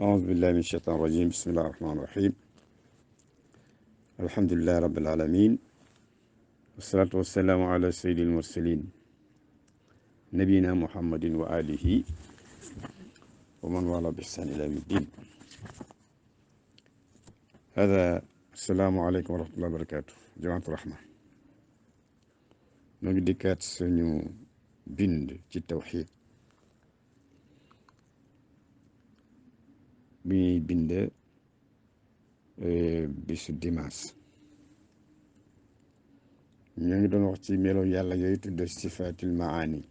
أعوذ بالله من الشيطان الرجيم بسم الله الرحمن الرحيم الحمد لله رب العالمين والصلاة والسلام على سيد المرسلين نبينا محمد وآله ومن والاه بإحسان إلى يوم الدين هذا السلام عليكم ورحمة الله وبركاته جماعة الرحمة نوغي ديكات سنو بند ci التوحيد bi bind bisu dimanche ñoo ngi doon wax ci melo yàlla yooyu tudd sifatul maani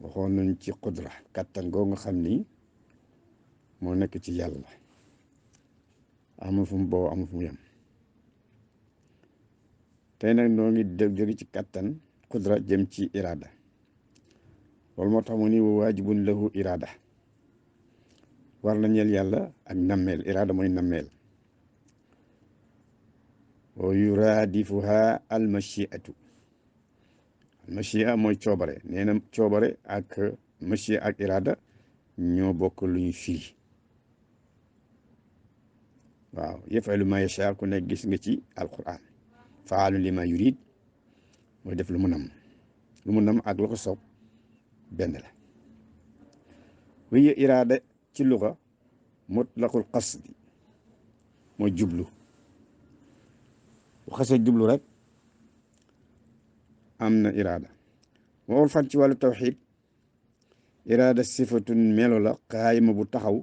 waxoon nañ ci qudra kàttan goo nga xam ni moo nekk ci yàlla amul fu mu boo amul fu mu yem tey nag noo ngi jóge ci kàttan qudra jëm ci irada loolu moo tax mu ni wa waajibun lahu irada war na ñeel yàlla ak nammeel irada mooy nammeel wa yuraadifuha almachiatu almachia mooy coobare nee na coobare ak machia ak irada ñoo bokk lu ñu firi waaw yafalu ma yasha ku nekk gis nga ci alquran faalu lima yurid mooy def lu mu nam ak la ko soob benn la wiya irada ci luga mutlaqul qasdi mooy jublu bu xasee jublu rek am na irada moo fan ci wàllu tawxid irada sifatun melo la qaayima bu taxaw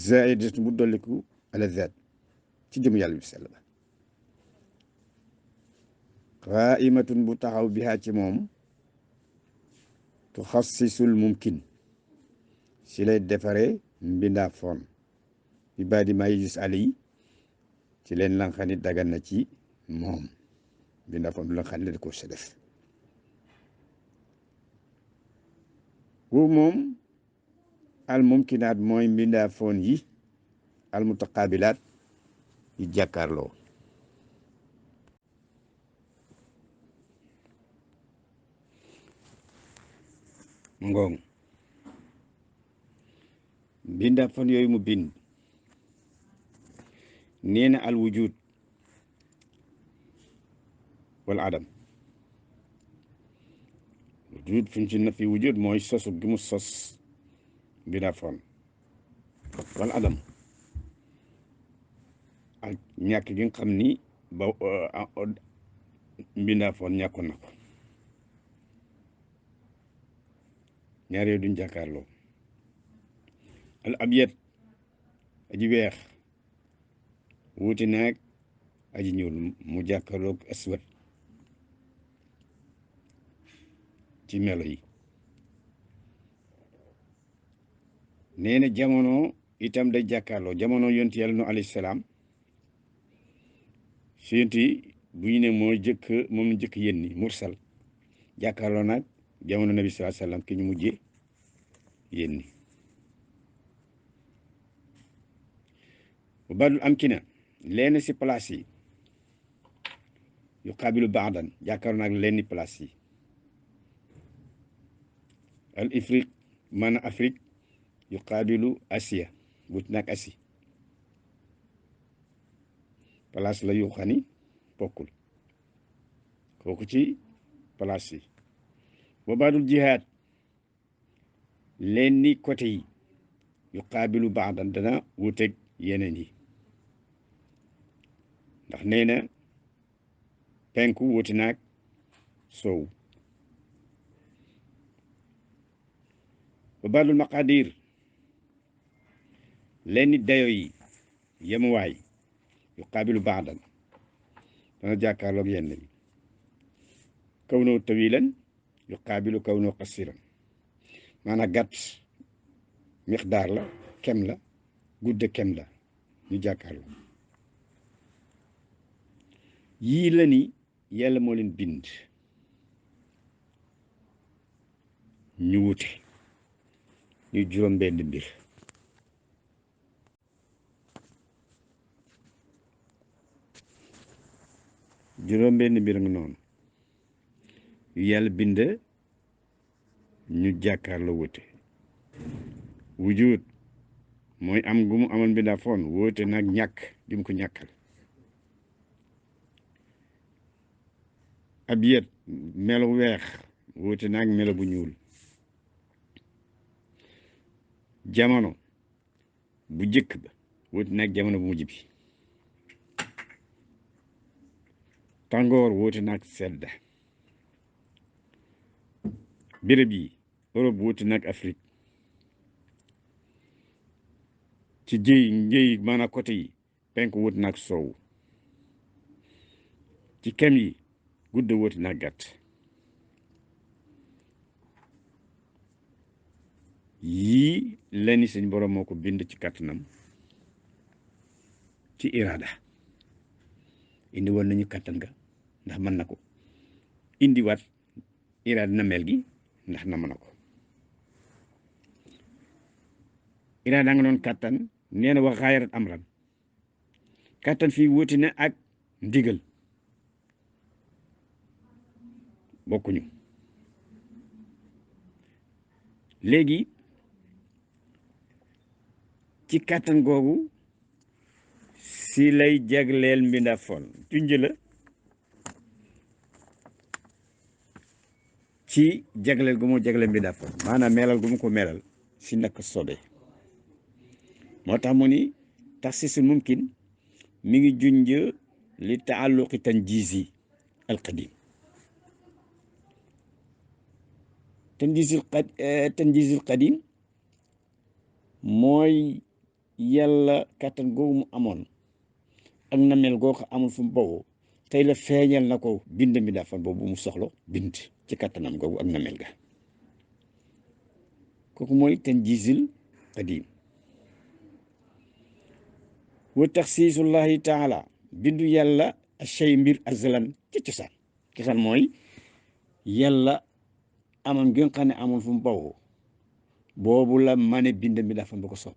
zaidatun bu dolliku ala zaat ci jëm yàlla bi sell ba qaimatun bu taxaw bihaa ci moom tuxassisul mumkin si lay defaree mbindaa foon bi baadi maa yijus ali ci leen la nga xam ne dagan na ci moom mbindaa foon bi la nga xam ne da ko sa def wu moom al mumkinaat mooy mbindaa foon yi al mutaqaabilaat yi jàkkaarloo ngoong mbindaa foon yooyu mu bind nee na al wujud wal adam wujud fi ñu ci nafi wujud mooy sosu gi mu sos mbindaa foon wal adam ak ñàkk gi nga xam ni ba mbindaa foon ñàkkoon na ko ñaar yooyu duñ jàkkaarloo al abyad aji weex wuuti naag aji ñuul mu jàkkaarloog aswad ci melo yi nee na jamono itam day jàkkaarloo jamono yonti yàlla nu alayhi salaam su yonti bu ñu ne mooy jëkk moom jëkk yénni mursal jàkkaarloo nag jamono nabi sallallahu alayhi wasallam ki ñu mujje yénni bu badul am ki na lenn si place yi yu xaabilu baadan jàkkaarloo nag lenn place yi al ifrique maanaam Afrique yu xaabilu Asia but nag Asie place la yu xani bokkul kooku ci place yi ba badul jihaad lenni côté yi yu xaabilu baadan dana wuteeg yeneen yi ndax nee na penku wuti naag soow ba badul maqadir lenni dayo yi yemuwaay yu xaabilu baadan dana jàkkaarloog yenn yi kaw noo tawilan yu xaabilu kaw noo qasiran maanaam gàtt miqdaar la kem la gudde kem la ñu jàkkaarloo yii la ni yàlla moo leen bind ñu wute ñu juróom benn mbir nga noonu yu yàlla bind ñu jàkkaarloo wute wujud mooy am gu mu amal mbindaa foon wóote nag ñàkk gi mu ko ñàkkal ab yet melo weex wóote nag melo bu ñuul jamono bu jëkk ba wóote nag jamono bu mujj bi tàngoor wóote nag sedda béréb yi Europe wóote nag Afrique ci njëy maanaam côté yi penk wóote nag soow ci kem yi gudd wóote nag gàtt yii leni suñ borom moo ko bind ci kàttanam ci iraada indi woon nañu kàttan ga ndax mën na ko indiwaat iraada na mel gi ndax na mën na ko iraada nga doon kàttan nee na wax xaayarat amran kàttan fii wuti na ak ndigal bokkuñu léegi ci kàttan googu si lay jagleel mbindaa foon junj la ci jagleel gu mu jagleel mbindaa foon maanaam melal gu mu ko melal si naka sobe moo tax mu ni taxsiisul mumkin mi ngi junj li taalluqi tanjiisi alqadim tanjiisul qadim mooy yàlla kàttan googu mu amoon ak na mel goo ko amul fu mu bawoo tey la feeñal na ko bind mbindaa foon boobu mu soxla bind ci kàttanam googu ak na mel ga kooku mooy tanjiisul qadim wa taxsiisullahi taala bindu yàlla shay mbir azalan ci cosaan mooy yàlla amam gi nga xam ne amul fu mu bawoo boobu la mane bind mbindaa foon ba ko soob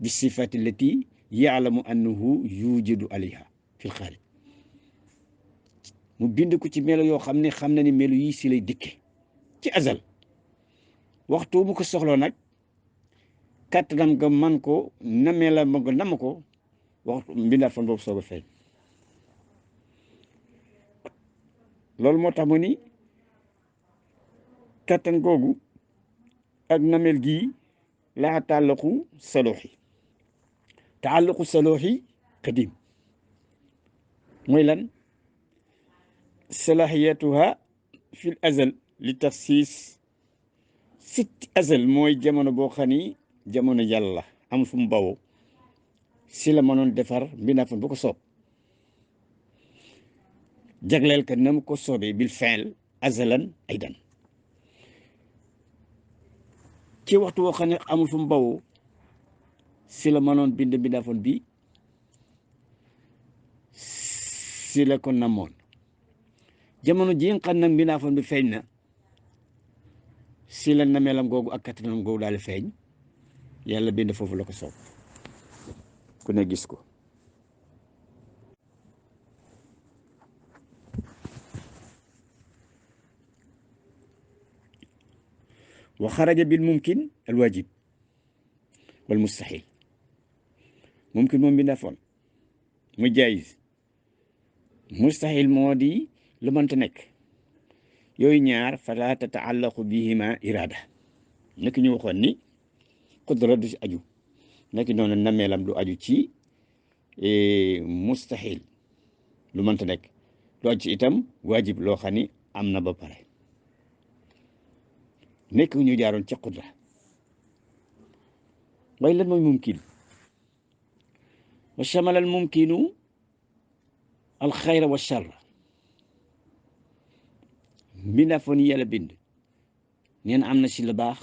bi sifati lati yaalamu annahu yujidu alayha fil xaaliq mu bind ko ci melo yoo xam ne xam na ni melo yi si lay dikke ci azal waxtu mu ko soxloo nag kàttanam nga man ko namee la ma ko nam ko waxtu mbindaa foon boobu soog a feeñ loolu moo tax mu ni kàttan googu ak namel gii laa tàllaqu salooxi qadim mooy lan salahiyatuha fil azal li taxsiis sit azal mooy jamono boo xam ni jamono yàlla am fu mu bawoo si la mënoon defar mbindaa foon bu ko soob jagleel ka na mu ko soobee bil fi'l azalan aydan ci waxtu woo xam ne amul fu mu bawoo si la mënoon bind mbindaa foon bi si la ko namoon jamono ji nga xam nag mbindaa foon bi feeñ na si la nameelam googu ak kattanam googu daal di feeñ yàlla bind foofu la ko soob ku ne gis ko wa xaraja bil mumkin al wajib wal mustahil mumkin moom mbindaa foon mu jaayis mustahil moo di lu mënta nekk yooyu ñaar fala tataallaqu bihima irada nekk ñu waxoon ni qudra du ci aju nekk noonu nameelam du aju ci mustahil lu mënta nekk du aju ci itam waajib loo xam ni am na ba pare nekk ñu jaaroon ca qudra waaye lan mooy mumkin wa shamalal mumkinu al xayra wa charra mbindaa foon yi yàlla bind neen am na si la baax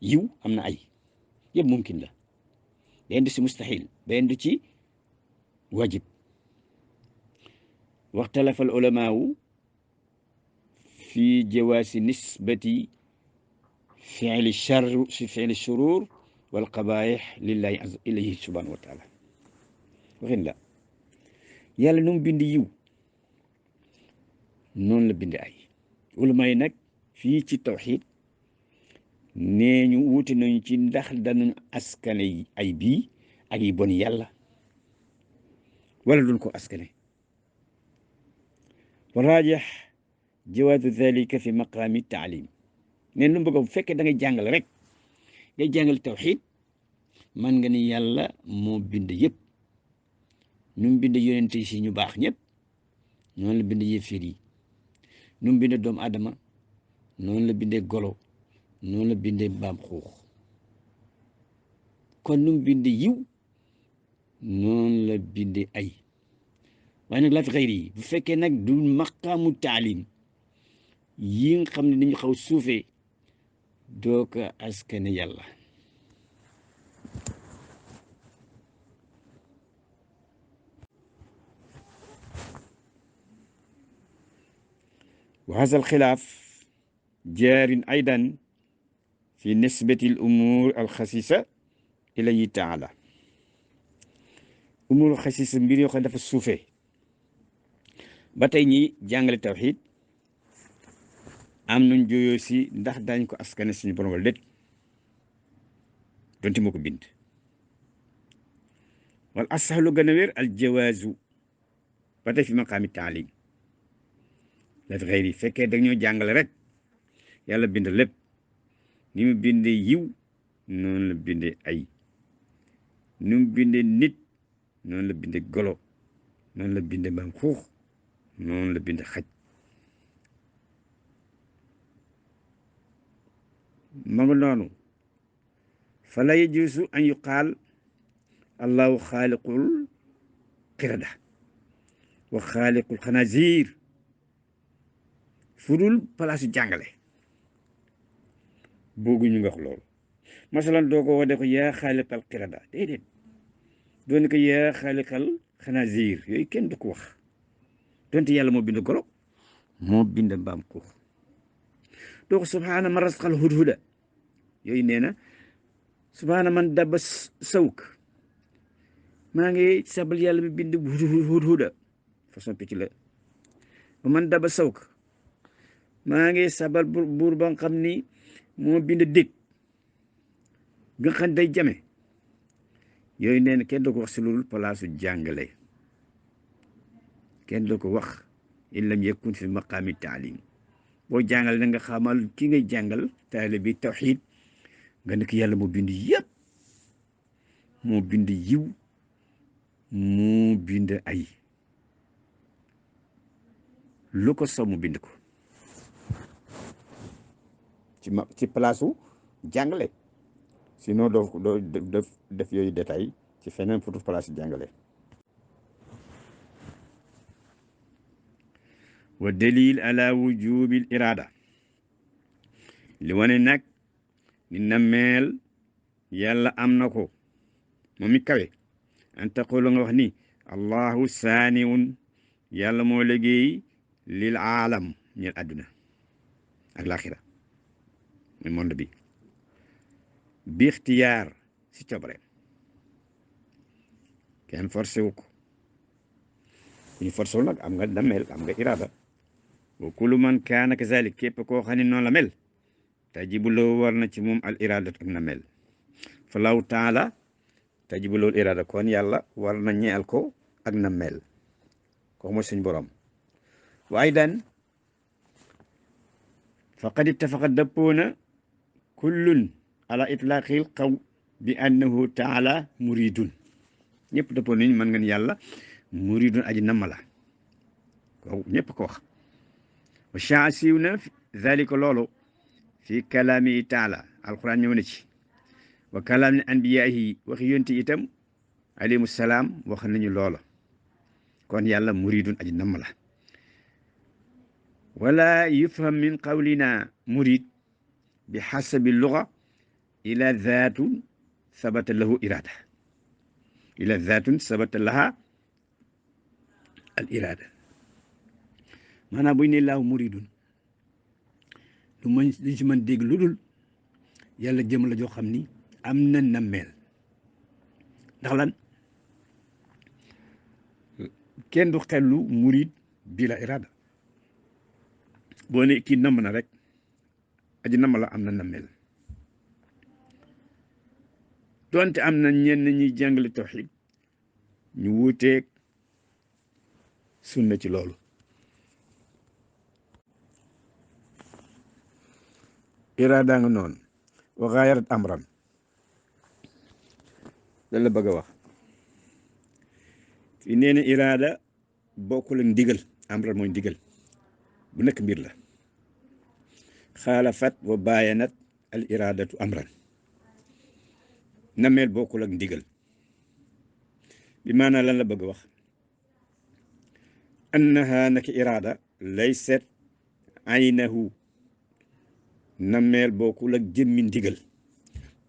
yiw am na ay yëpp mumkin la benn du si mustahil benn du ci wajib waxtalafa al ulamaawu fi jawaasi nisbati fi'li charr si fi'li shurur wal qabaih lillahi ilayhi subhanahu wa taala waxin la yàlla nu mu bind yiw noonu la bind ay ulama yi nag fii ci tawxiid nee ñu wuute nañu ci ndax danañ askane ay bii ak yi bon yàlla wala duñ ko askane wa raajih jawaazu dhalika fi maqaami taalim neen lu bëgg bu fekkee da ngay jàngale rek ngay jàngale tawxiid man nga ni yàlla moo bind yëpp ñu mu bind yonent yi si ñu baax ñëpp noonu la bind yéeféer yi nu mu bindee doomu adama noonu la bindee golo noonu la bindee mbaam xuux kon nu mu bindee yiw noonu la bindee ay waaye nag laa fi xëyri yi bu fekkee nag du maqaamu taalim yi nga xam ne dañu xaw suufee doo ko askane yàlla wa haza alxilaaf jaarin aydan fi nisbati al umuur alxasisa ilayi taala umuur alxasisa mbir yoo xam ne dafa suufee ba tey ñi jàngale tawxiid am nañ jooyoo si ndax dañ ko askane suñu borom wala déet donte moo ko bind wal asahlu gën a wér al jawaazu ba tey fi maqaami taalim la fi xëy yi fekkee dañoo jàngale rek yàlla bind lépp ni mu bindee yiw noonu la bindee ay ni mu bindee nit noonu la bindee golo noonu la bindee mbaam xuux noonu la bindee xaj ma nga noonu fa la yajuusu an yuqaal allahu xaaliqul qirada wa xaaliqul xanaziir fu dul palaasu jàngale booguñu nga wax loolu masalan doo ko wade ko yaa xaaliqal qirada déedéet doon ko yaa xaaliqal xanaziir yooyu kenn du ko wax donte yàlla moo bind golo moo bind mbaam xuux doo ko subhaana man rasqal hudhuda yooyu nee na subhaana man dabba sawk maa ngi sabal yàlla mi bind hudhuda façon picc la man dabba sawk maa ngi sabal buur ba nga xam ni moo bind dég nga xam day jame yooyu nee na kenn du ko wax si loolu palaasu jàngale kenn du ko wax in lam yakun fi maqaami taalim boo jàngale na nga xamal ki ngay jàngal taalibe bi tawxiid nga ne ko yàlla moo bind yëpp moo bind yiw moo bind ay lu ko saw mu bind ko ci palaasu jàngale sinon doo def yooyu détail ci feneen futu palaasu jàngale wa dalil ala wujubil irada li wane nag ni nammeel yàlla am na ko moom mi kawe an taqulu nga wax ni allahu saaniun yàlla moo liggéey lil aalam ñeel àdduna ak laaxira muy monde bi ixtiyaar si coobare kenn forcé wu ko ku ñu forcé wu nag am nga nammeel am nga irada wa kullu man kaana kazalik képp koo xam ne noonu la mel tajibu loo war na ci moom al irada ak nammeel fa law taala tajibu loolu irada kon yàlla war na ñeel ko ak nammeel kooku mooy suñ borom waaye daan faqad ittafaqa dëppoona kullun ala itlaqil qaw bi annahu taala muridun ñëpp dëppoo nañu mën nga ni yàlla muridun aji namma la kooku ñëpp ko wax wa shaa siiw na zalika loolu fi kalaami taala alquran ñëw na ci wa kalaami anbiyaahi waxi yonti itam alayhimu salaam wax nañu loola kon yàlla muridun aji namma la wala yufham min qawlina murid bi xasabi luga ila zaatun sabata lahu irada ila zaatun sabata laha al irada maanaam buñ ne laahu muridun lu mën liñ si mën dégg lu dul yàlla jëm la joo xam ni am na nammeel ndax lan kenn du xellu murid bi la irada boo ne kii namm na rek aji namm la am na nammeel donte am na ñenn ñuy jàngale tawxid ñu wuuteeg sunna ci loolu. iraada nga noonu wa gaayarat amran lan la bëgg a wax fi nee na iraada bokkul ak ndigal. amran mooy ndigal bu nekk mbir la. xaalafat wa baayanat al iraadatu amran nameel bokkul ak ndigal bi maanaa lan la bëgg a wax annaha naki iraada laysat aynahu nameel bokkul ak jëmmi ndigal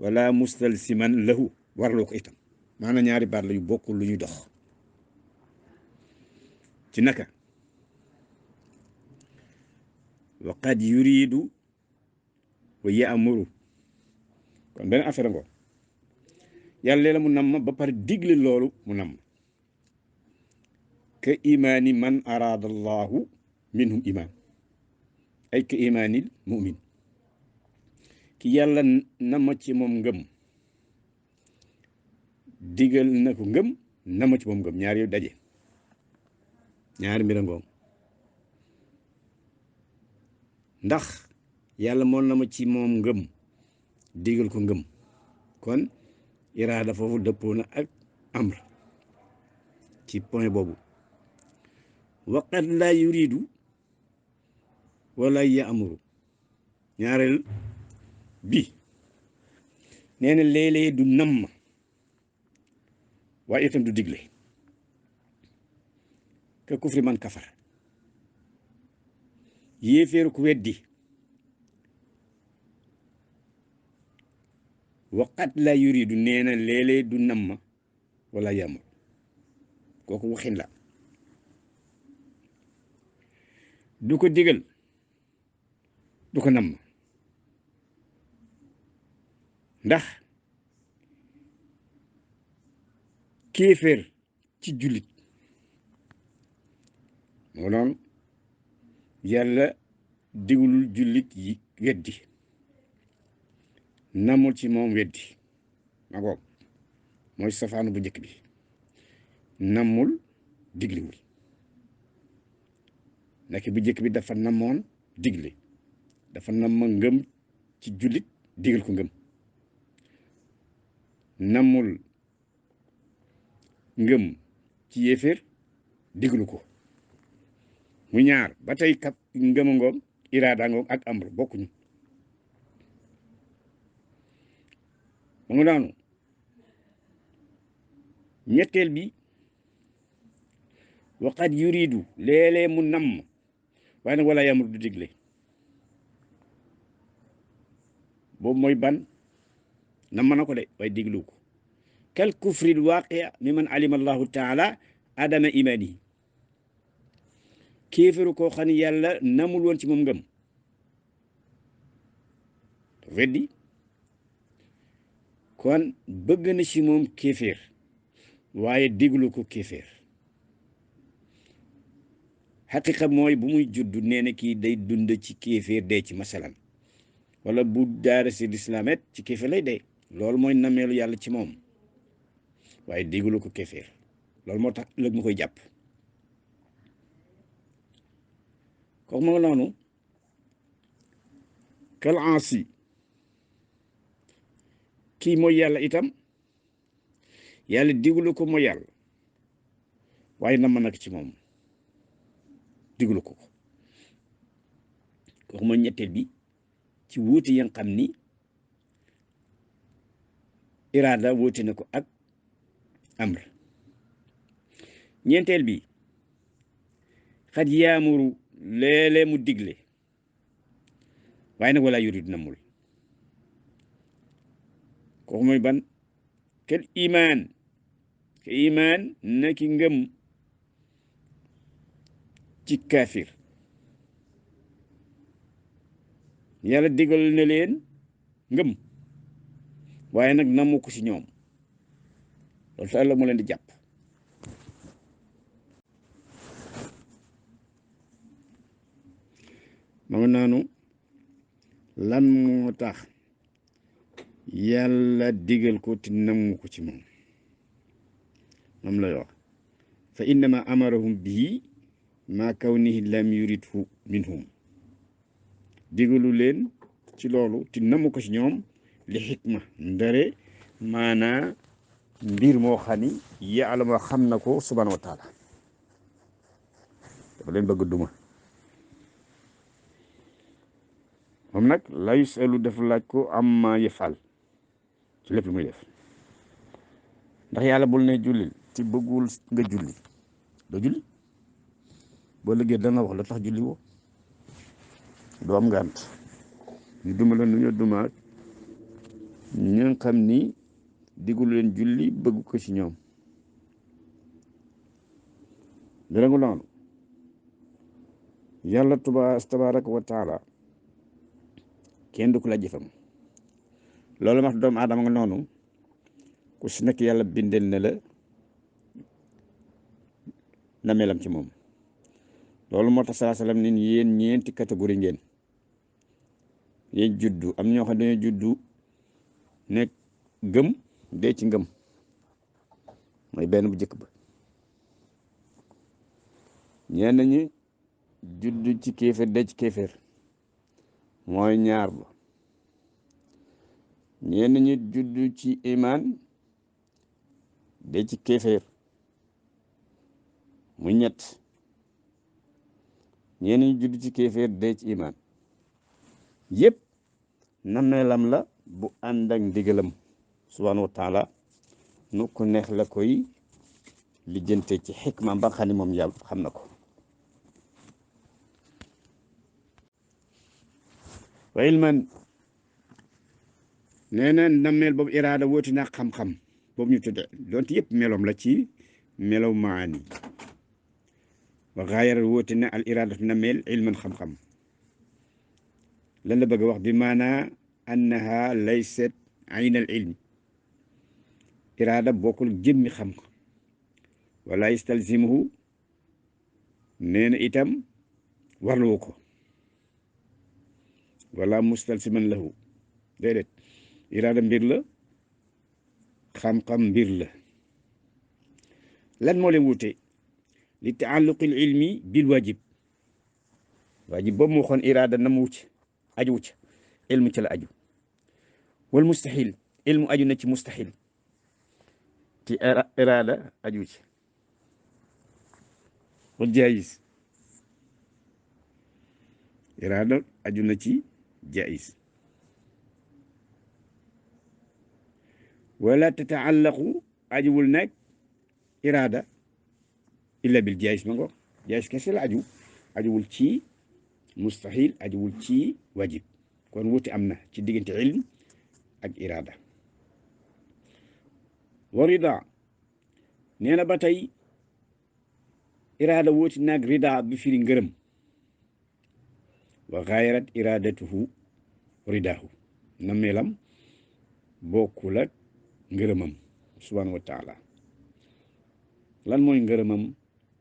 wala mustalsiman lahu warloo ko itam maanaam ñaari baat la yu bokkul lu ñuy dox ci naka wa qad yuridu wa ya'muru kon benn affaire ngo yàlla la mu namm ba pare digle loolu mu namm ka imaani man araada allahu minhum iman ay ka imaanil mu'min ki yàlla nama ci moom ngëm digal na ko ngëm nama ci moom ngëm ñaar yu daje ñaari mbir ngoom ndax yàlla moo nama ci moom ngëm digal ko ngëm kon iraada foofu dëppoo na ak amr ci point boobu waqat laa yuridu wala ya'muru ñaareel bi nee na léeg-léeg du namm waaye itam du digle ka kufri man kafar yéeféeru ku weddi waqat la yuridu nee na léeg-léeg du namm wala yamul kooku waxin la du ko digal du ko namm ndax kéeféer ci jullit moo noonu yàlla diglul jullit yi weddi namul ci moom weddi ma goog mooy safaanu bu njëkk bi namul digliwul nekk bu njëkk bi dafa namoon digle dafa nam ngëm ci jullit digal ko ngëm namul ngëm ci yéeféer diglu ko mu ñaar ba tey kat ngëma ngoom iraada ngoom ak amr bokkuñu mu ngi daanu ñetteel bi waqat yuridu léeg-léeg mu namm waaye nag wala yamur du digle boobu mooy ban namm na ko de waaye diglu ko kal kufril waaqia mi man alima allahu taala adama imani kéeféru koo xam ne yàlla namul woon ci moom ngëm weddi kon bëgg na ci moom kéeféer waaye diglu ko kéeféer xaqiqa mooy bu muy judd nee na kii day dund ci kéeféer dee ci masalan wala bu daara si lislaamet ci kéeféer lay dee loolu mooy nameelu yàlla ci moom waaye diglu ko kéeféer loolu moo tax ëllëg mu koy jàpp kooku ma nga noonu kal ansi kii mooy yàlla itam yàlla diglu ko mooy yàlla waaye na ma nag ci moom diglu ko kooku mooy ñetteel bi ci wuute ya nga xam ni iraada wuute na ko ak amr ñeenteel bi xat yaamuru léeg-léeg mu digle waaye nag wala yurid namul kooku mooy ban kel imaan ke imaan na ki ngëm ci kaafir yàlla digal na leen ngëm waaye nag namu ko ci ñoom loolu tax la mu leen di jàpp ma nga naanu lan moo tax yàlla digal ko te namm ko ci moom moom lay wax fa innama amarahum bihi ma kawnihi lam yuridhu minhum digalu leen ci loolu te namm ko ci ñoom li xikma ndare maanaa mbir moo xam ni yàlla moo xam na ko subhanahu wa taala dafa leen bëgg duma moom nag la yusalu dafa laaj ko amma yafal ci lépp lu muy def ndax yàlla bul ne jullil ci bëggul nga julli doo julli boo liggéey dana wax la tax julli woo doo am ngànt ñu duma la nu ñu dumaat ñi nga xam ni digul leen julli bëgg ko ci ñoom birangu noonu yàlla tabaraka wa taala kenn du ko la jëfam loolu max doomu aadama nga noonu ku si nekk yàlla bindel na la na melam ci moom loolu moo tax salaa salaam nin yéen ñeenti catégorie ngeen yéen juddu am ñoo xam ne dañoo juddu nekk gëm dee ci ngëm mooy benn bu jëkk ba ñenn ñi juddu ci kéeféer dee ci kéeféer mooy ñaar ba ñenn ñi juddu ci imaan dee ci kéeféer mu ñett ñenn ñi juddu ci kéeféer dee ci imaan yëpp nameelam la bu ànd ak ndigalam subhanahu wa taala nu ko neex la koy lijjante ci xikma ba xam ne moom yàlla xam na ko wa ilman nee na nameel boobu iraada wooti naa xam-xam boobu ñu tudde doonte yëpp meloom la ci melow maani wa gaayara wooti na al iraada nameel ilman xam-xam lan la bëgg a wax bi maanaa annaha laysat ayn al ilm iraada bokkul jëmmi xam wala yastalzimuhu nee na itam warluwu ko wala mustalsiman lahu déedéet iraada mbir la xam-xam mbir la lan moo leen wute li taalluqi al ilmi bil wajib waajib boobu moo xoon iraada na mu wucc aju wucc ilmu ci la aju wal mustahil ilmu aju na ci mustahil ci iraada aju ci wal jaayis iraada aju na ci jaayis wala tataallaqu ajuwul nag iraada illa bil jaayis ma ngo jaayis kese la ajuwul ci mustahil ajuwul ci wajib kon wuti am na ci diggante ilm ak iraada wa rida nee na ba tey iraada wuti nag rida bi firi ngërëm wa gaayarat iradatuhu ridaahu na melam bokkul ak ngërëmam subhanahu wa taala lan mooy ngërëmam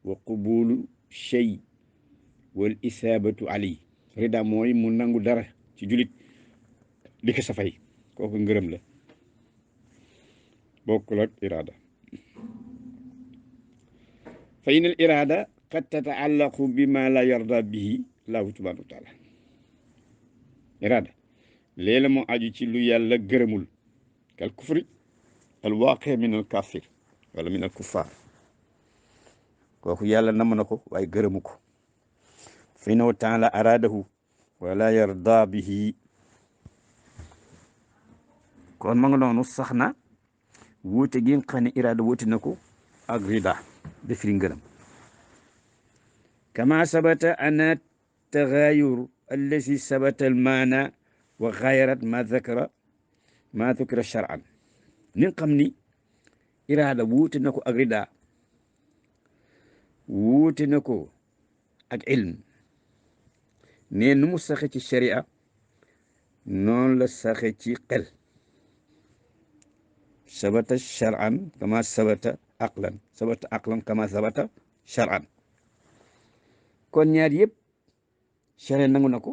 wa qubulu shay wal isaabatu alay rida mooy mu nangu dara ci julit di ko safay kooku ngërëm la bokkul ak iraada fa in al iraada qad tataallaqu bima la yarda bihi laahu subhanahu wa taala iraada léeg-la moo aju ci lu yàlla gërëmul kal kufri al waaqi min al kafir wala min al kuffar kooku yàlla nam na ko waaye gërëmu ko fa innahu taala araadahu wala yarda bihi kon ma nga noonu sax na wuute gi nga xam ne iraada wuute na ko ak rida bi firi ngërëm kama sabata ana tagayur allazi sabata al maana wa xayarat ma dhukira shar'an ni nga xam ni iraada wuute na ko ak rida wuute na ko ak ilm ne nu mu saxe ci sharia noonu la saxe ci xel sabata shar'an kama sabata aqlan kama sabata shar'an kon ñaar yëpp sharia nangu na ko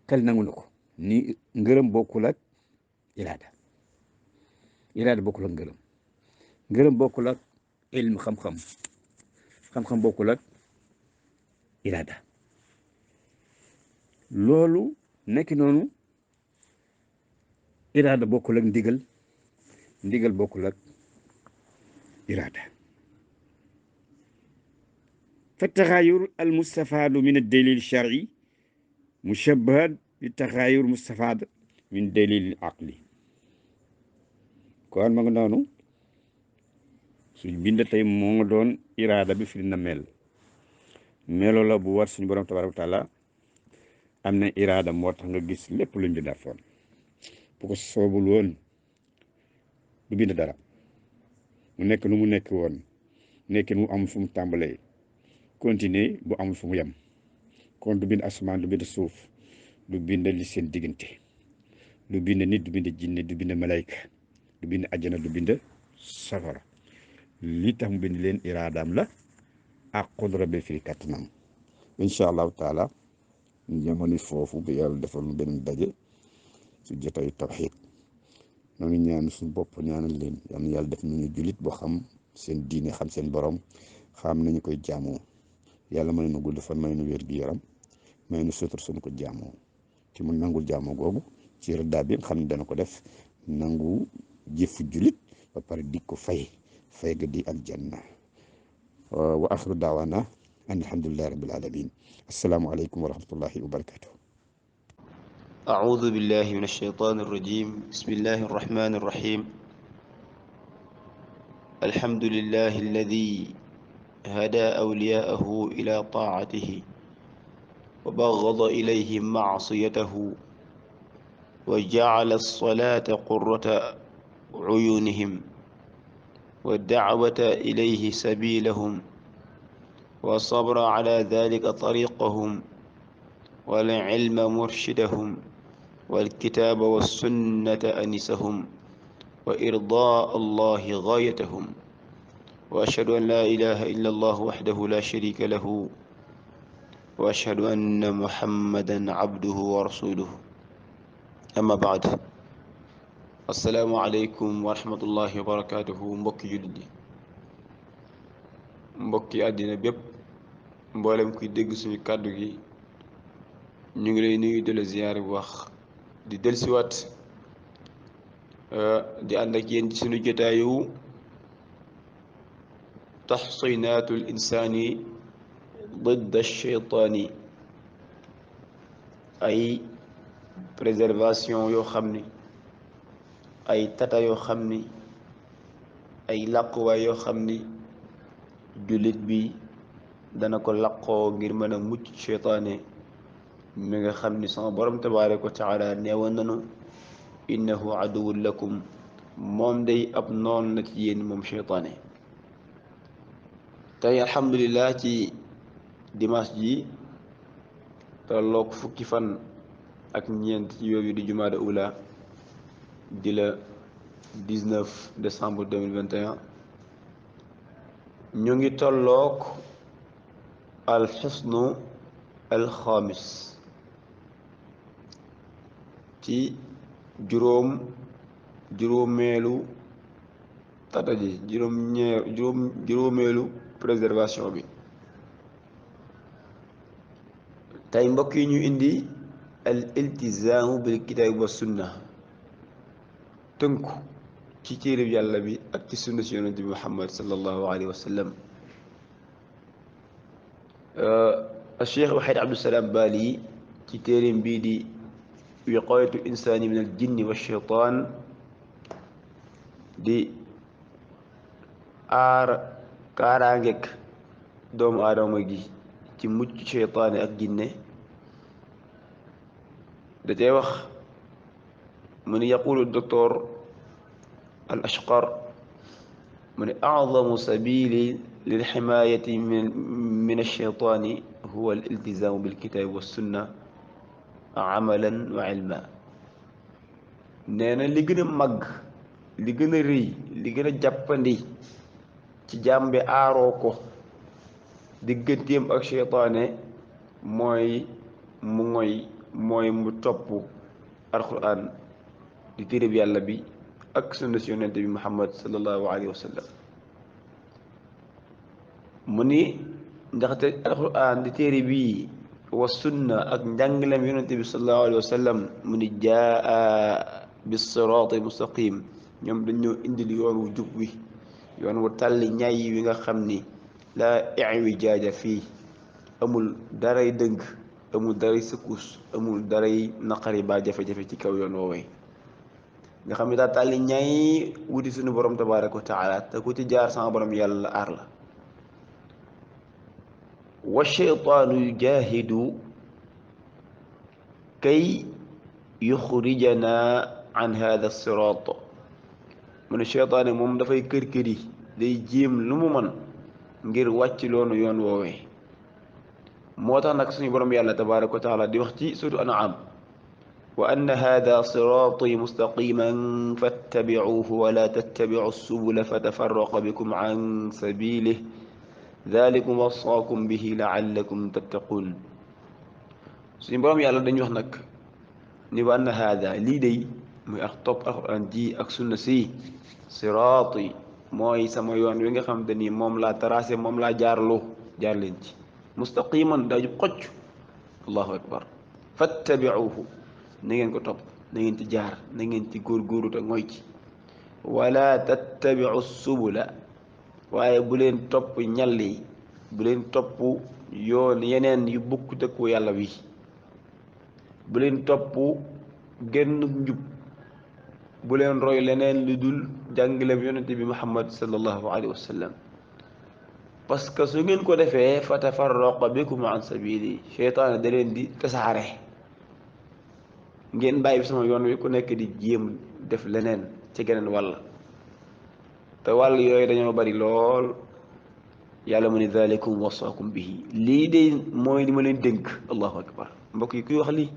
xel nangu na ko ni ngërëm bokkul ak iraada iraada bokkul ak ngërëm ngërëm bokkul ak ilm xam-xam xam-xam bokkul ak iraada loolu nekk noonu iraada bokkul ak ndigal ndigal bokkul ak iraada fa taxaayur al mustafaadu min ad-dalil shar'i mushabbahan bi taxaayur mustafaad min dalil aqli kon ma nga noonu suñ bind tey moo nga doon iraada bi fi na melo la bu war suñu borom tabaaraka wa taala am na iraada moo tax nga gis lépp luñ bi defoon bu ko soobul woon du bind dara mu nekk nu mu nekk woon nekk mu am fu mu tàmbalee continuer bu amul fu mu yem kon du bind asamaan du bind suuf du bind li seen diggante du bind nit du bind jinne du bind malayka du bind ajjana du bind safara li tax mu bind leen iraadaam la ak xudra bi firi kàttanam incha allahu taala ñu jamono foofu bi yàlla defal nu beneen daje su jotaayu tawxiid noo ngi ñaan suñu bopp ñaanal leen yal na yàlla def nañu jullit boo xam seen diine xam seen borom xam nañu koy jaamoo yàlla may nu gudd fan may nu wér gi yaram may nu sutur suñu ko jaamoo ci mu nangul jaamoo googu ci rëddaa bi xam ne dana ko def nangu jëfu jullit ba pare di ko fay ga di aljanna wa axiru daawaana an alhamdulillahi rabbil alamin assalaamu aleykum wa rahmatullahi wa barakatuh أعوذ بالله من الشيطان الرجيم بسم الله الرحمن الرحيم الحمد لله الذي هدى أولياءه إلى طاعته وبغض إليهم معصيته وجعل الصلاة قرة عيونهم والدعوة إليه سبيلهم والصبر على ذلك طريقهم والعلم مرشدهم والكتاب والسنة أنسهم وإرضاء الله غايتهم وأشهد أن لا إله إلا الله وحده لا شريك له وأشهد أن محمدا عبده ورسوله أما بعد السلام عليكم ورحمة الله وبركاته mbokki jullit yi mbokki àddina bépp mboolem kuy dégg suñu kàddu gi ñu ngi lay nuyu di la ziyaare bu wax di dellusiwaat di ànd ak yéen ci suñu jotaayu taxsinaatul insaani didda sheytaani ay préservation yoo xam ni ay tata yoo xam ni ay làquwaay yoo xam ni jullit bi dana ko làqoo ngir mën a mucc sheytaane mi nga xam ni sama borom tabaaraka wa taala neewoon nanu innahu aduwwun lakum moom day ab noon la ci yéen moom sheytaane tey alhamdulillah ci dimanche ji tolloog fukki fan ak ñeent ci yooyu di jumaada ula di la 19 décembre 2021 ñu ngi tolloog alxusnu alxaamis ci juróomeelu tata ji juróomeelu préservation bi tey mbokk yi ñu indi al iltizaamu bil kitaabi wa sunna tënku ci téereb yàlla bi ak ci sunna si yonent bi muhammad sallallahu alayhi wa sallam Cheikh Wahid Abdusalaam Baali ci téereem bii di wiqaayatu insaani min al jinni wa shaytaan di aar kaaraangeeg doomu aadama gi ci mucc sheytaane ak jinne da cay wax mu ne yaqulu docteur al ashqar mu ne acdamu sabili lil ximaayati min alsheytaani huwa al iltizaamu bilkitaabi wassunna amalan wa ilma nee na li gën a màgg li gën a rëy li gën a jàppandi ci jaam bi aaroo ko digganteem ak sheytaane mooy mu ngoy mooy mu topp alquran di téere bi yàlla bi ak sunna si yonente bi muhammad sallallahu alayhi wa sallam mu ni ndaxte alquran di téere bii wa sunna ak njàngalem yonente bi sallallahu alayhi wa sallam mu ni jaa bi siraati mustaqim ñoom dañoo indil yoon wu jub wi yoon wu tàlli ñay wi nga xam ni laa iwijaaja fii amul daray dëng amul daray sëkkus amul daray naqari ba jafe-jafe ci kaw yoon woowee nga xam ne daa tàlli ñay wuti suñu borom tabaraka wa taala te ku ci jaar sama borom yàlla aar la wa sheytaanu yujahidu kay yuxrijana an hada sirat mu ne sheytaane moom dafay kër-kër yi day jéem lu mu man ngir wàcc loonu yoon woowee moo tax nag suñu borom yàlla tabaraka wa taala di wax ci suratu an'am wa anna hada siraati mustaqiman fattabicuuhu wala tattabicu subula fatafarraqa bikum an sabilih dalikum wasaakum bihi laallakum tattaqun suñu borom yàlla dañuy wax nag ni wa anna hada lii day muy ak topp alquran ji ak sunna si siraati mooy sama yoon wi nga xam te ni moom laa tracé moom laa jaarloo jaar leen ci mustaqiman daa jub xocc allahu akbar fattabicuuhu na ngeen ko topp na ngeen ci jaar na ngeen ci góorgóorlu te ngoy ci wala tattabicu subula waaye bu leen topp ñall yi bu leen topp yoon yeneen yu bukk dëkku yàlla wi bu leen topp genn njub bu leen roy leneen lu dul jàngaleem yonente bi muhammad sallallahu alayhi wa sallam parce que su ngeen ko defee fa tafarraqa bikum an sabili cheytaane da leen di tasaare ngeen bàyyi bi sama yoon wi ku nekk di jéem def leneen ci geneen wàll te wàll yooyu dañoo bari lool yàlla mu ne dalikum wasaakum bihi lii de mooy li ma leen dénk allahu akbar mbokk yi kuy wax lii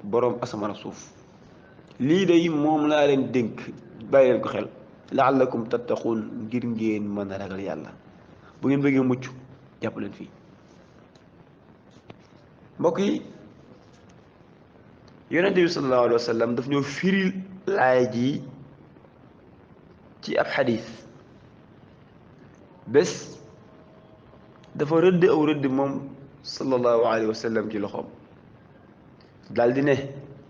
boroom asamaan ak suuf lii de moom laa leen dénk bàyyi leen ko xel laallakum tattaquun ngir ngeen mën a ragal yàlla bu ngeen bëggee mucc jàpp leen fii mbokk yi yonente bi sallallahu alayhi wa sallam daf ñoo firil laay ji ci ab xadis bés dafa rëdd aw rëdd moom sallallahu alayhi wa sallam ci loxoom daal di ne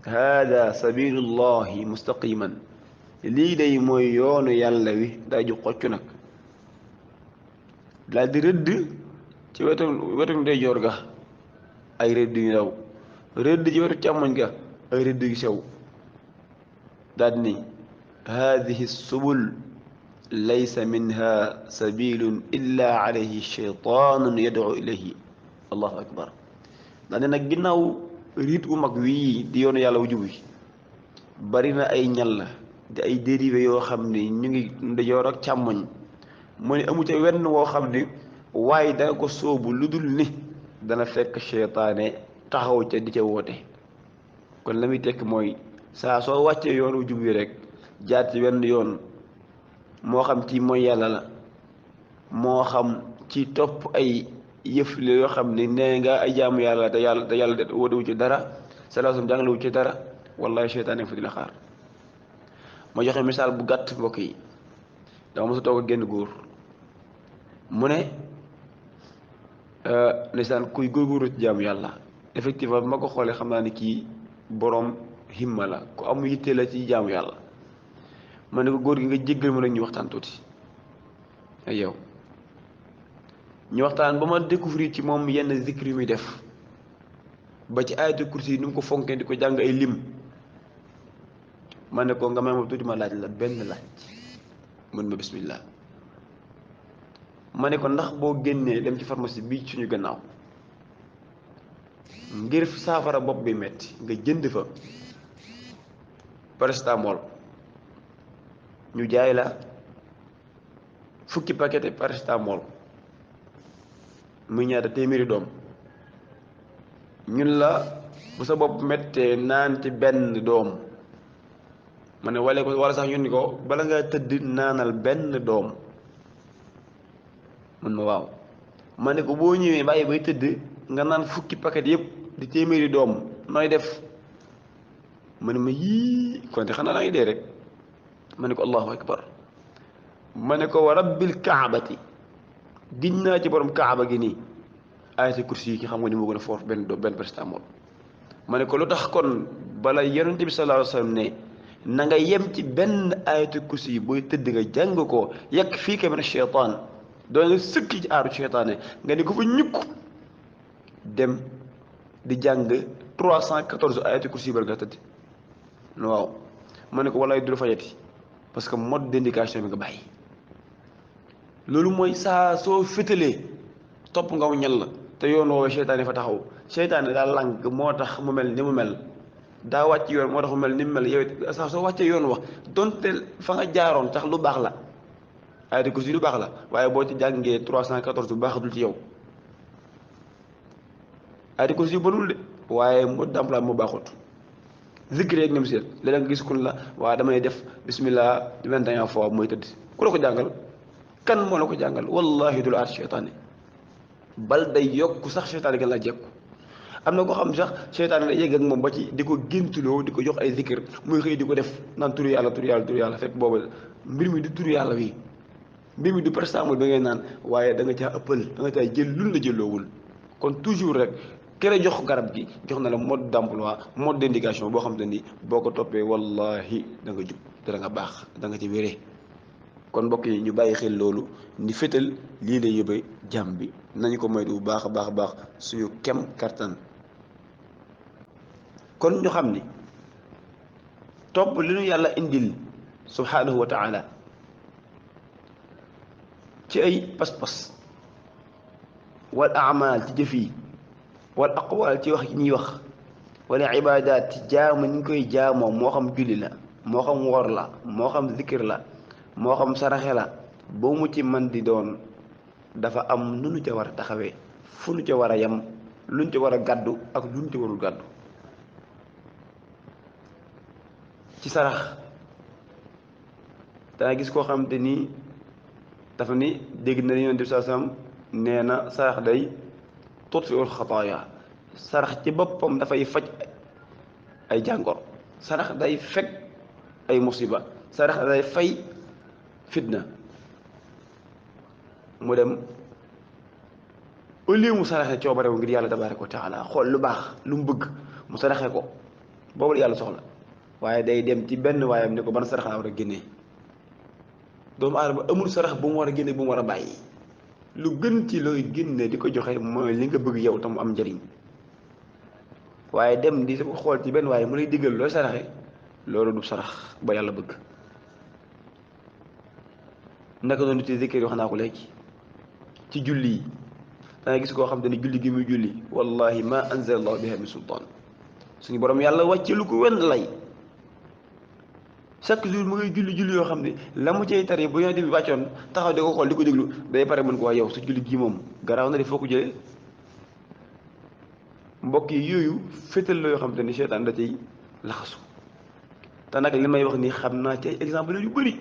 hada sabilullahi mustaqiman lii day mooy yoonu yàlla wi daa ju xocc nag daal di rëdd ci wetu ndeyjoor ga ay rëdd yu ndaw rëdd ci wetu càmmoñ ga ay rëdd yu sew daal di ni hadihi subul laysa minha sabilun illa alayhi shaytanun yad'u ilayhi allahu akbar daal di nag ginnaaw riit wu mag wii di yoonu yàlla wu jub wi bari na ay ñal di ay dérivé yoo xam ni ñu ngi ndeyjoor ak càmmoñ mu ne amu ca wenn woo xam ni waaye dana ko sóobu lu dul ni dana fekk seytaane taxaw ca di ca woote kon la muy tekk mooy saa soo wàccee yoon wu jub wi rek jaar ci wenn yoon moo xam ci mooy yàlla la moo xam ci topp ay yëf la yoo xam ni nee nga ay jaamu yàlla te yàlla wootewu ci dara salaasam jàngalewu ci dara wallahi seytaane fa di la xaar ma joxe misaal bu gàtt mbokk yi dama mos a toog ak genn góor mu ne ndeysaan kuy góorgóorlu ci jaamu yàlla effectivement bi ma ko xoolee xam naa ni kii boroom himma la ku am yitte la ci jaamu yàlla ma ne ko góor gi nga jéggal ma nag ñu waxtaan tuuti ak yow ñu waxtaan ba ma découvrir ci moom yenn zikr yu muy def ba ci ayatul kursi yi ni mu ko fonkee di ko jàng ay lim ma ne ko nga may ma tuuti ma laaj la benn laaj mun ma bismillah ma ne ko ndax boo génnee dem ci pharmacie bii suñu gannaaw ngir saafara bopp bi metti nga jënd fa paracetamol ñu jaay la fukki paquet paracetamol muy ñaata téeméeri doom ñun la bu sa bopp mettee naan ci benn doom ma ne wala sax ñu ni ko bala nga tëdd naanal benn doom mun ma waaw ma ne ko boo ñëwee bàyyi bay tëdd nga naan fukki paquet yépp di téeméeri doom nooy def ma ne ma yii konte xanaa da ngay dee rek. ma ne ko allahu akbar. ma ne ko wa rabbil kaabati giñ naa ci borom kaaba gi nii ayatul kursi yi ki xam nga ni moo gën a fort benn paracetamol. ma ne ko lu tax kon bala yonente bi sallallahu alayhi wa sallam ne na nga yem ci benn ayatul kursi yi booy tëdd nga jàng ko yàq fii ka min cheytaan doon nga sëkk ci aaru cheytaane nga ne ko fa ñukk dem di jàng 314 ayatul kursi yi bala nga tëdd. waaw ma ne ko walaay du la fajati parce que mode d'indication bi nga bàyyi. loolu mooy saa soo fétalee topp ngaw ñal la te yoon woowee seytaane fa taxaw seytaane daa lànk moo tax mu mel ni mu mel daa wàcc yoon moo tax mu mel ni mu mel yow saa soo wàccee yoon wax donte fa nga jaaroon tax lu baax la ayatul kursi lu baax la waaye boo ci jàngee 314 bu baaxatul ci yow. ayatul kursi yu bonul de waaye mode d'emploi moo baaxut. zikri rek ñoom seet léeg nga gis kun la waaye damay def bismillah 21 fois mooy tëdd ku la ko jàngal. kan moo la ko jàngal wallahi du la aat seytaane bal day yokk sax seytaane gën laa jekku. am na ko xam sax seytaane day yegg ak moom ba ci di ko géntuloo di ko jox ay zikr muy xëy di ko def naan turu yàlla turu yàlla turu yàlla fekk booba mbir mi du turu yàlla wi mbir mi du paracetamol bi ngay naan waaye da nga caa ëppal da nga caa jël luñ la jëlloowul. kon toujours rek kere jox garab gi jox na la mode d'emploi mode d'indication boo xam te ni boo ko toppee wallahi da nga jub te da nga baax da nga ci wéree. kon mbokk yi ñu bàyyi xel loolu ni fétal lii lay yóbbe jàmm bi nañu ko moytu bu baax a baax a baax suñu kem kartan. kon ñu xam ni topp li ñu yàlla indil subhanahu wa taala ci ay pas-pas wal amal ci jëf yi wal aqwal ci wax yi ñuy wax wala ibadat ci jaamu ñu koy jaamoo moo xam julli la moo xam woor la moo xam zikir la moo xam saraxe la boo mu ci man di doon dafa am nu nu ca war a taxawee fu nu ca war a yem luñ ca war a gàddu ak luñ ca warul gàddu. ci sarax danga gis koo xam te ni dafa ni dégg na Yonent bi sallallahu alayhi wasallam nee na sarax day tutfi'ul xataaya sarax ci boppam dafay faj ay jàngor sarax day fekk ay musiba sarax day fay fitna. mu dem au lieu mu saraxe coobarewu ngir yàlla tabaaraka wa taala xool lu baax lu mu bëgg mu saraxe ko boobu la yàlla soxla waaye day dem ci benn waayam ne ko ban sarax laa war a génnee. doomu aadama amul sarax bu mu war a génne bu mu war a bàyyi lu gën ci looy génne di ko joxe mooy li nga bëgg yow tam mu am njëriñ waaye dem di ko xool ci benn waaye mu lay diggal looy saraxe loolu du sarax ba yàlla bëgg. naka noonu ci zikr wax naa ko léegi ci julli yi danga gis koo xam te ne julli gi muy julli wallahi ma anzala allahu biha min sultaan suñu borom yàlla wàcce lu ko wenn lay chaque jour mu ngay julli yoo xam ne la mu cay tari bu yonent bi wàccoon taxaw di ko xool di ko déglu day pare mën ko wax yow su julli gi moom garaaw na de foo ko jëlee. mbokk yi yooyu féetal la yoo xam te ni seytaan da cay laxasu te nag li may wax nii xam naa ci ay exemple yu bëri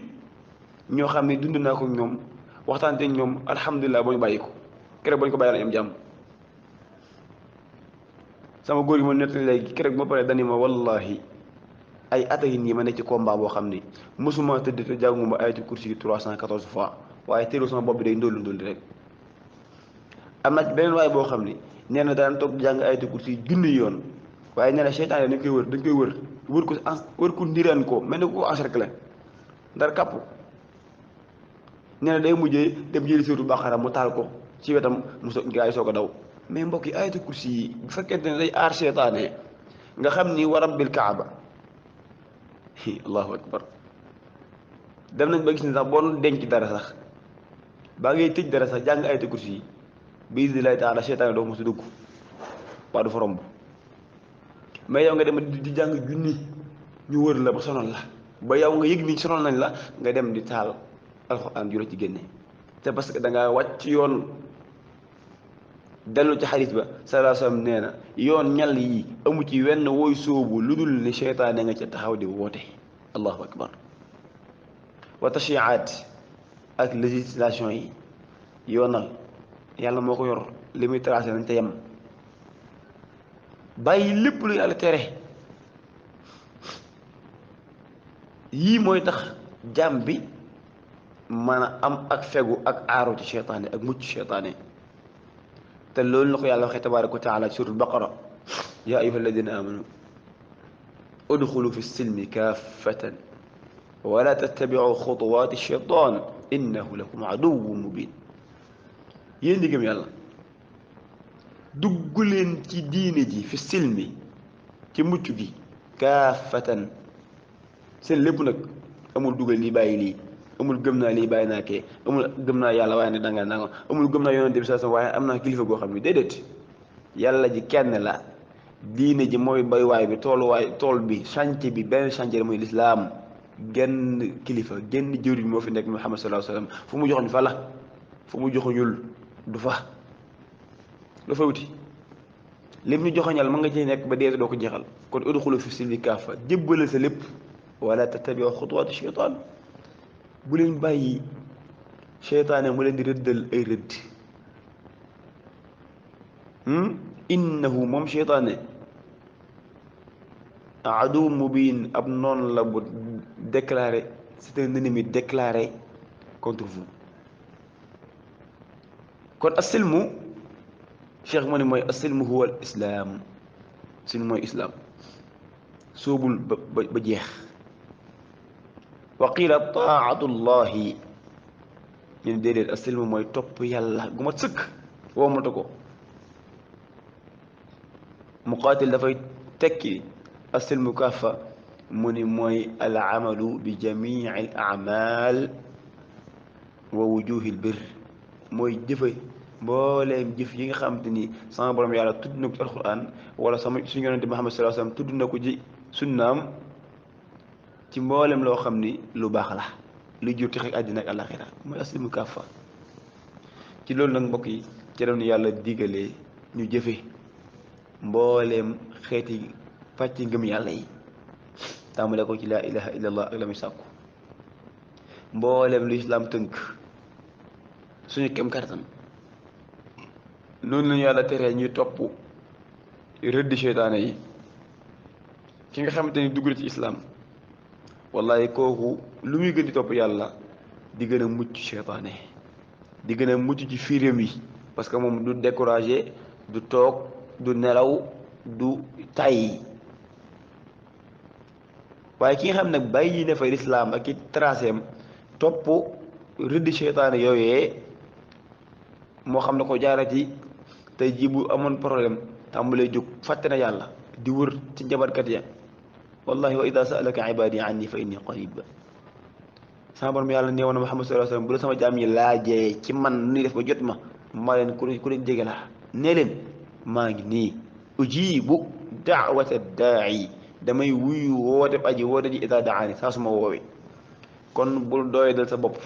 ñoo xam ne dund naa ko ñoom waxtaan te ñoom alhamdulilah boo ñu bàyyi ko keroog ba ñu ko bàyyi la am jàmm. sama góor gi ma nettali léegi keroog ba pare dani ma wallahi ay ata yi nii ma nekk ci combat boo xam ni mosuma tëdd te jànguma ayatul kursi 314 fois waaye teelu sama bopp bi day ndóolu ndóol rek. am na beneen waaye boo xam ni nee na daan toog jàng ayatul kursi junni yoon waaye nee na seytaan dañ koy wër ko ndiraan ko mel ni ko encercler ndar kàpp. nee na day mujjee dem jëli suuratu Baqara mu taal ko ci wetam mu gaa yi soo ko daw. mais mbokk yi ayatul kursi yi bu fekkente ne day aar seytaane nga xam ni wa rabbil kaaba allahu akbar dem nañ ba gis ni sax boo denc dara sax baa ngay tëj dara sax jàng ayatul kursi yi bi iznillaahi taala seytaane doo mos a dugg waa du fa romb. mais yow nga dem di jàng junni ñu wër la ba sonal la ba yow nga yëg ni sonal nañ la nga dem di taal alxuraan ju la ci génne te parce que da ngaa wàcc yoon. dellu ci xarit ba sallallahu alayhi wasallam nee na yoon ñal yi amu ci wenn woy sóobu lu dul ni seytaane nga ca taxaw di woote allahu akbar. wa tashiaat ak législation yi yoonal yàlla moo ko yor li muy tracé nañ te yem bàyyi lépp lu yàlla tere yii mooy tax jaam bi mën a am ak fegu ak aaru ci seytaane ak mucc seytaane te loolu la ko yàlla waxee tabaaraka wa taala suratul baqara yaa ayyuha alladina amanu udxulu fi silmi kaafatan wala tattabiu xutuwaati shaytaan innahu lakum aduwwun mubin. yéen di gëm yàlla dugg leen ci diine ji fi silmi ci mucc gi kaafatan seen lépp nag amul dugal lii bàyyi lii amul gëm naa lii bàyyi naa kee amul gëm naa yàlla waaye ne danga nanga amul gëm naa yonente bi sallallahu alayhi wasallam waaye am naa kilifa goo xam ne déedéet yàlla ji kenn la diine ji mooy baywaay bi tool bi chantier bi benn chantier mooy lislaam genn kilifa genn jëriñ moo fi nekk Muhammad sallallahu alayhi wasallam fu mu joxoñ fa la fu mu joxoñul du fa dafa wuti lim ñu joxoñal ma nga ci nekk ba dee doo ko jeexal kon udxulu fi silmi kaafa jébbale sa lépp wala tattabiu xutuwaati shaytaan bu leen bàyyi seytaane mu leen di rëddal ay rëdd innahu moom seytaane aduw mubin ab noon la bu déclaré c'est un ennemi déclaré contre vous. kon asilmu cheikh mu ne mooy asilmu huwa al islaam silmu mooy islaam soobul ba jeex. wa qiila taatullahi ñu ne déedéet asilmu mooy topp yàlla gu mat sëkk woomatu ko. muqaatil dafay tekki asilmu kaafa mu ni mooy al amalu bi jamii al amal wa wujuhi al bir mooy jëfe mbooleem jëf yi nga xamante ni sama borom yàlla tudd na ko ci alquran wala sama suñu yonente Muhammad sallallahu alayhi wasallam tudd na ko ci sunnaam ci mboolem loo xam ni lu baax la lu jur texe àddina ak àllaxira mooy asilmu kaafa. ci loolu nag mbokk yi ci doon yàlla digalee ñu jëfe mbooleem xeeti pàcc ngëm yàlla yi tàmbale ko ci laa ilaha illallah ak la muy sàkku mbooleem lu islaam tënk suñu kem kartan noonu lañu yàlla teree ñuy topp rëddi seytaane yi. ki nga xamante ni dugg na ci islaam wallahi kooku lu muy gën di topp yàlla di gën a mucc seytaane di gën a mucc ci firéem yi parce que moom du découragé du toog du nelaw du tàyyi. waaye ki nga xam nag bàyyi ne fa lislaam ak i tracéem topp rëdd seytaane yooyee moo xam ne ko jaarati tey jii bu amoon problème tàmbalee jóg fàtte na yàlla di wër ci njabarkat ya wallahi wa ida saalaka ibadi anni fa inni qarib. sama borom yàlla nee woon na Muhammad sallallahu alayhi wasallam bu la sama jaam yi laajee ci man nu ñuy def ba jot ma maa leen ku leen jege laa nee leen maa ngi nii ujibu daawata daa'i damay wuyu woote aji woote ji ida daani saa su ma woowee. kon bul doy dal sa bopp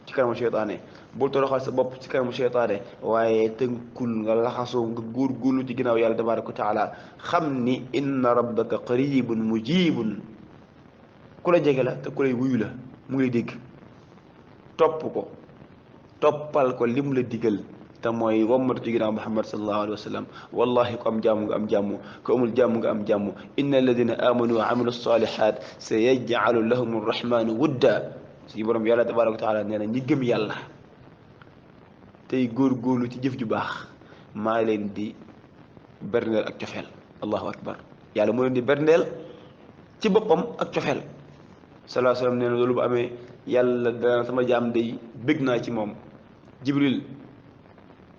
ci kanamu seytaane bul toroxal sa bopp ci kanamu seytaane waaye tënkul nga laxasoo nga góorgóorlu ci ginnaaw yàlla tabaraka wa taala xam ni inna rabbaka qaribun mujibun ku la jege la te ku lay wuyu la mu ngi lay dégg. topp ko toppal ko lim la digal te mooy wommatu ci ginnaaw Muhammad sallallahu alayhi wa sallam wallahi ku am jàmm nga am jàmm ku amul jàmm nga am jàmm. inna alladina amanu wa amilu salihat sa yajcalu lahum arrahmanu wudda suñu borom yàlla tabaraka wa taala nee na ñi gëm yàlla tey góorgóorlu ci jëf ju baax maa leen di berndeel ak cofeel. allahu akbar yàlla moo leen di berndeel ci boppam ak cofeel. sallallahu alayhi wa sallam nee na loolu bu amee yàlla dana sama jaam day bëgg naa ci moom. jibril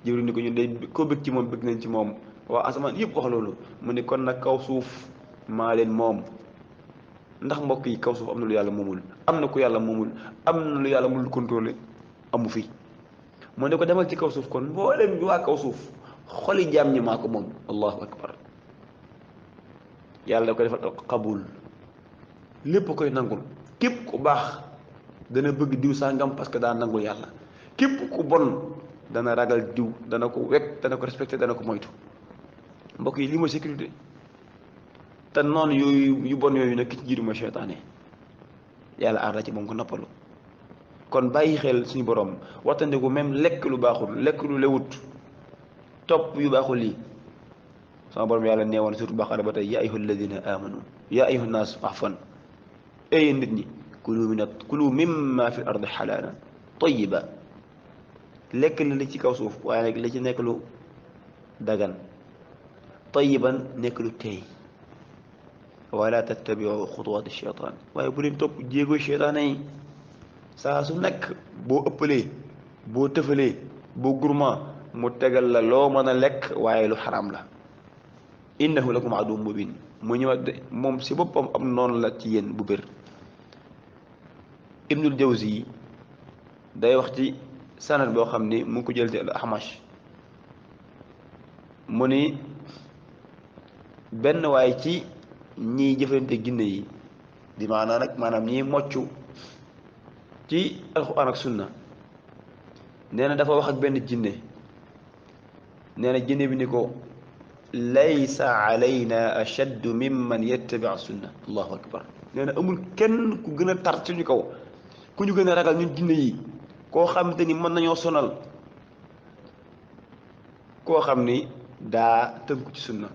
ni ko ñun day koo bëgg ci moom bëgg nañ ci moom. waa asamaan yëpp wax loolu mu ne kon nag kaw suuf maa leen moom. ndax mbokk yi kaw suuf am na lu yàlla moomul am na ku yàlla moomul am na lu yàlla mënul contrôler amu fi. mu ne ko demal ci kaw suuf kon mboolem bi waa kaw suuf xoli jaam ñi maa ko moom. allahu akbar yàlla da ko defal qabul lépp koy nangul. képp ku baax dana bëgg diw sàngam parce que daa nangul yàlla képp ku bon dana ragal diw dana ko wekk dana ko respecté dana ko moytu. mbokk yi lii mooy sécurité te noonu yooyu yu bon yooyu nag ki ci jiitu mooy seytaane yàlla aar la ci moom ko noppalu. kon bàyyi xel suñu borom waxtandiku même lekk lu baaxul lekk lu lewut topp yu baaxul yi sama borom yàlla neewoon surtout Baqara ba tey yaa ayyuha alladina amanu yaa ayyuha naas afwan ay nit ñi kulu mimma fi ardi xalaala tayiba lekk la li ci kaw suuf waaye nag li ci nekk lu dagan tayiban nekk lu teey wala tattabiu xutuwaati cheytaan waaye bu leen topp jéego cheytaane yi saa su nekk boo ëppalee boo tëfalee boo gourmand mu tegal la loo mën a lekk waaye lu xaraam la innahu lakum aduwwun mubin mu ñëwaat de moom si boppam am noonu la ci yéen bu bér ibnul jawzi yi day wax ci sanad boo xam ni mu ngi ko jël ci al ahmash mu ni benn waaye ci ñiy jëfante ginne yi di maanaam nag maanaam ñiy mocc ci alxuraan ak sunna nee na dafa wax ak benn jinne nee na jinne bi ni ko laysa alayna ashaddu mimman yattabi sunna allahu akbar nee na amul kenn ku gën a tar ci ñu kaw ku ñu gën a ragal ñun jinne yi koo xam te ni mën nañoo sonal koo xam ni daa tënku ci sunna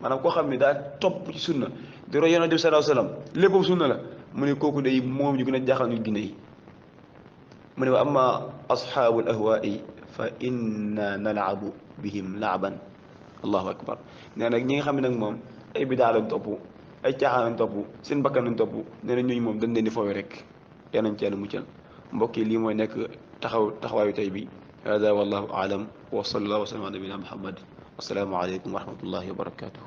maanaam koo xam ni daa topp ci sunna di roy Yonent bi sallallahu alayhi wasallam léppam sunna la mu ne kooku day moom ñu gën a jaaxal ñun jinne yi mu ne wa amma asxaabul ahwaai fa inna nalabu bihim laaban allahu akbar nee nag ñi nga xam ne nag moom ay bidaa lañ topp ay caaxaan lañ topp seen bakkan lañ topp nee na ñooñu moom dañ leen di foowe rek yanañ ci yàlla muccal mbokk yi lii mooy nekk taxawaayu tey bi hada wallahu aalam wa sallallahu wa sallam ala nabina muhammad assalaamu aleykum wa rahmatullahi wa barakatuh